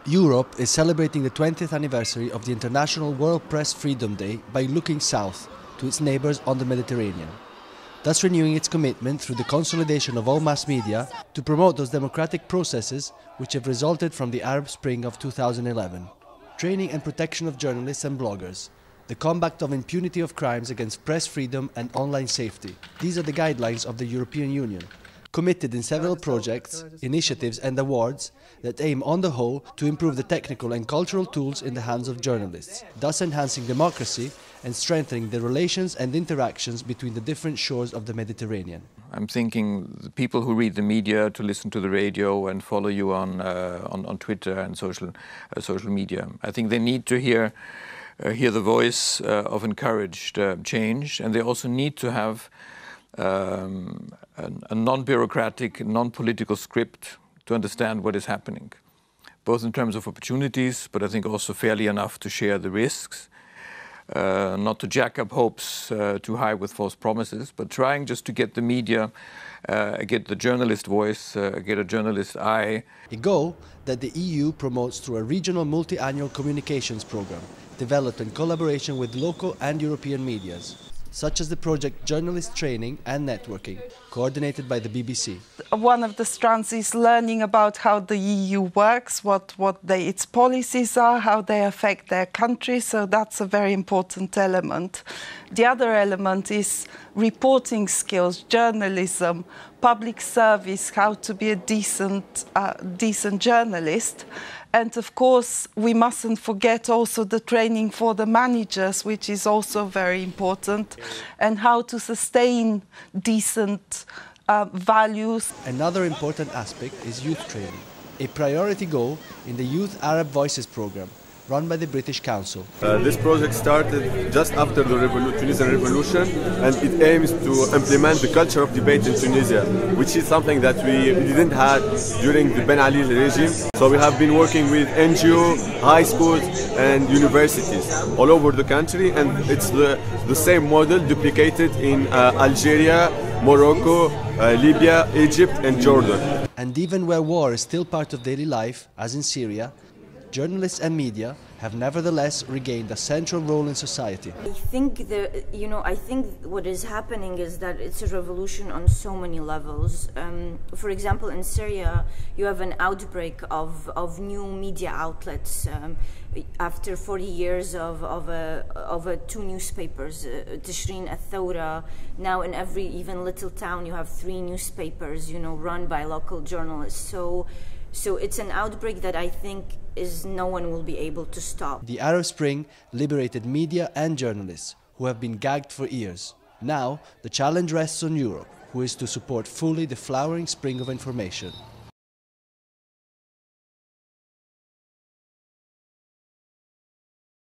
Europe is celebrating the 20th anniversary of the International World Press Freedom Day by looking south to its neighbours on the Mediterranean, thus renewing its commitment through the consolidation of all mass media to promote those democratic processes which have resulted from the Arab Spring of 2011. Training and protection of journalists and bloggers, the combat of impunity of crimes against press freedom and online safety. These are the guidelines of the European Union, committed in several projects, initiatives and awards that aim on the whole to improve the technical and cultural tools in the hands of journalists, thus enhancing democracy and strengthening the relations and interactions between the different shores of the Mediterranean. I'm thinking the people who read the media, to listen to the radio and follow you on Twitter and social media. I think they need to hear the voice of encouraged change, and they also need to have a non-bureaucratic, non-political script to understand what is happening, both in terms of opportunities, but I think also fairly enough to share the risks, not to jack up hopes too high with false promises, but trying just to get the media, get the journalist voice, get a journalist eye. A goal that the EU promotes through a regional multi-annual communications programme developed in collaboration with local and European medias, such as the project Journalist Training and Networking, coordinated by the BBC. One of the strands is learning about how the EU works, what its policies are, how they affect their country, so that's a very important element. The other element is reporting skills, journalism, public service, how to be a decent journalist. And of course, we mustn't forget also the training for the managers, which is also very important, and how to sustain decent values. Another important aspect is youth training, a priority goal in the Youth Arab Voices programme, run by the British Council. This project started just after the Tunisian revolution, and it aims to implement the culture of debate in Tunisia, which is something that we didn't have during the Ben Ali regime. So we have been working with NGO, high schools and universities all over the country, and it's the same model duplicated in Algeria, Morocco, Libya, Egypt and Jordan. And even where war is still part of daily life, as in Syria, journalists and media have nevertheless regained a central role in society. I think what is happening is that it's a revolution on so many levels. For example, in Syria, you have an outbreak of new media outlets. After 40 years of two newspapers, Tishrin, Al-Thawra, now in every even little town you have 3 newspapers, run by local journalists. So it's an outbreak that I think no one will be able to stop. The Arab Spring liberated media and journalists who have been gagged for years. Now the challenge rests on Europe, who is to support fully the flowering spring of information.